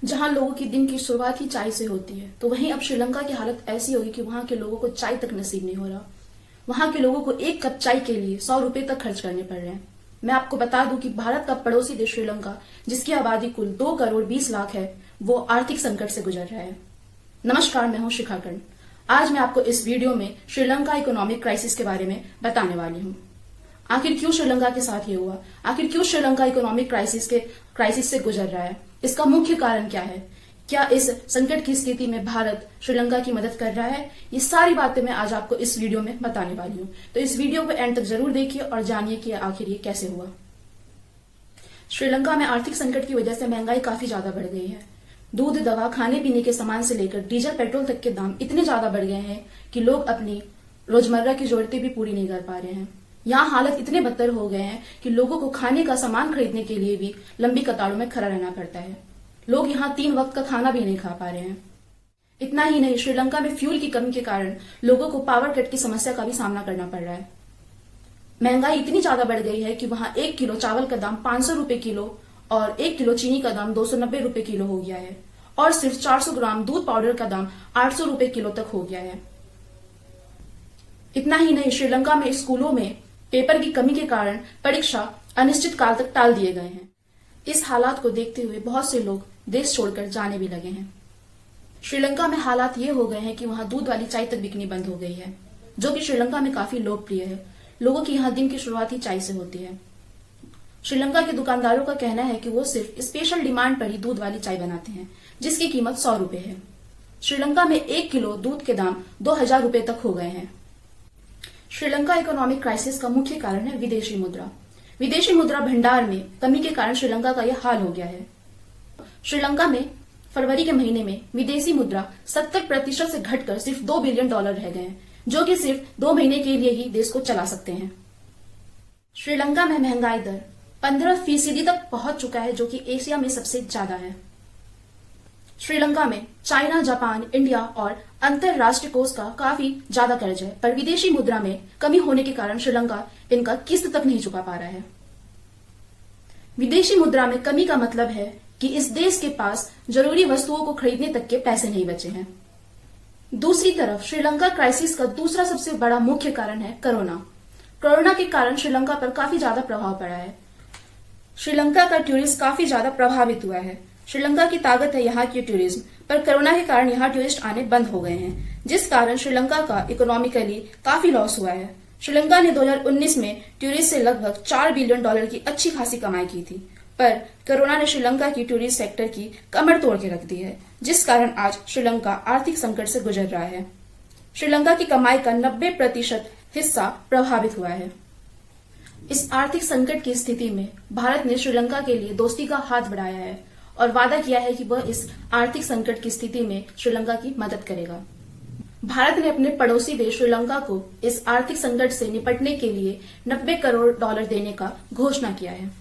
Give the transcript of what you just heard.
जहां लोगों की दिन की शुरुआत ही चाय से होती है, तो वहीं अब श्रीलंका की हालत ऐसी होगी कि वहां के लोगों को चाय तक नसीब नहीं हो रहा। वहां के लोगों को एक कप चाय के लिए 100 रुपए तक खर्च करने पड़ रहे हैं। मैं आपको बता दूं कि भारत का पड़ोसी देश श्रीलंका, जिसकी आबादी कुल 2 करोड़ 20 लाख है, वो आर्थिक संकट से गुजर रहा है। नमस्कार, मैं हूं शिखा कर्ण। आज मैं आपको इस वीडियो में श्रीलंका इकोनॉमिक क्राइसिस के बारे में बताने वाली हूं। आखिर क्यों श्रीलंका के साथ ये हुआ? आखिर क्यों श्रीलंका इकोनॉमिक क्राइसिस से गुजर रहा है? इसका मुख्य कारण क्या है? क्या इस संकट की स्थिति में भारत श्रीलंका की मदद कर रहा है? ये सारी बातें मैं आज आपको इस वीडियो में बताने वाली हूँ। तो इस वीडियो को एंड तक जरूर देखिए और जानिए कि आखिर ये कैसे हुआ। श्रीलंका में आर्थिक संकट की वजह से महंगाई काफी ज्यादा बढ़ गई है। दूध, दवा, खाने पीने के सामान से लेकर डीजल, पेट्रोल तक के दाम इतने ज्यादा बढ़ गए हैं कि लोग अपनी रोजमर्रा की जरूरतें भी पूरी नहीं कर पा रहे हैं। यहाँ हालत इतने बदतर हो गए हैं कि लोगों को खाने का सामान खरीदने के लिए भी लंबी कतारों में खड़ा रहना पड़ता है। लोग यहाँ 3 वक्त का खाना भी नहीं खा पा रहे हैं। इतना ही नहीं, श्रीलंका में फ्यूल की कमी के कारण लोगों को पावर कट की समस्या का भी सामना करना पड़ रहा है। महंगाई इतनी ज्यादा बढ़ गई है कि वहां 1 किलो चावल का दाम 500 रुपए किलो और 1 किलो चीनी का दाम 290 रुपए किलो हो गया है और सिर्फ 400 ग्राम दूध पाउडर का दाम 800 रुपए किलो तक हो गया है। इतना ही नहीं, श्रीलंका में स्कूलों में पेपर की कमी के कारण परीक्षा अनिश्चित काल तक टाल दिए गए हैं। इस हालात को देखते हुए बहुत से लोग देश छोड़कर जाने भी लगे हैं। श्रीलंका में हालात ये हो गए हैं कि वहां दूध वाली चाय तक बिकनी बंद हो गई है, जो कि श्रीलंका में काफी लोकप्रिय है। लोगों की यहाँ दिन की शुरुआत ही चाय से होती है। श्रीलंका के दुकानदारों का कहना है कि वो सिर्फ स्पेशल डिमांड पर ही दूध वाली चाय बनाते हैं, जिसकी कीमत 100 रुपए है। श्रीलंका में 1 किलो दूध के दाम 2000 रुपए तक हो गए हैं। श्रीलंका इकोनॉमिक क्राइसिस का मुख्य कारण है विदेशी मुद्रा। विदेशी मुद्रा भंडार में कमी के कारण श्रीलंका का यह हाल हो गया है। श्रीलंका में फरवरी के महीने में विदेशी मुद्रा 70% से घटकर सिर्फ $2 बिलियन रह गए हैं, जो कि सिर्फ 2 महीने के लिए ही देश को चला सकते हैं। श्रीलंका में महंगाई दर 15% तक पहुंच चुका है, जो कि एशिया में सबसे ज्यादा है। श्रीलंका में चाइना, जापान, इंडिया और अंतरराष्ट्रीय कोष का काफी ज्यादा कर्ज है, पर विदेशी मुद्रा में कमी होने के कारण श्रीलंका इनका किस्त तक नहीं चुका पा रहा है। विदेशी मुद्रा में कमी का मतलब है कि इस देश के पास जरूरी वस्तुओं को खरीदने तक के पैसे नहीं बचे हैं। दूसरी तरफ श्रीलंका क्राइसिस का दूसरा सबसे बड़ा मुख्य कारण है कोरोना। कोरोना के कारण श्रीलंका पर काफी ज्यादा प्रभाव पड़ा है। श्रीलंका का टूरिज्म काफी ज्यादा प्रभावित हुआ है। श्रीलंका की ताकत है यहाँ की टूरिज्म, पर कोरोना के कारण यहाँ टूरिस्ट आने बंद हो गए हैं, जिस कारण श्रीलंका का इकोनॉमिकली काफी लॉस हुआ है। श्रीलंका ने 2019 में टूरिस्ट से लगभग $4 बिलियन की अच्छी खासी कमाई की थी, पर कोरोना ने श्रीलंका की टूरिस्ट सेक्टर की कमर तोड़ के रख दी है, जिस कारण आज श्रीलंका आर्थिक संकट से गुजर रहा है। श्रीलंका की कमाई का 90% हिस्सा प्रभावित हुआ है। इस आर्थिक संकट की स्थिति में भारत ने श्रीलंका के लिए दोस्ती का हाथ बढ़ाया है और वादा किया है कि वह इस आर्थिक संकट की स्थिति में श्रीलंका की मदद करेगा। भारत ने अपने पड़ोसी देश श्रीलंका को इस आर्थिक संकट से निपटने के लिए $90 करोड़ देने का घोषणा किया है।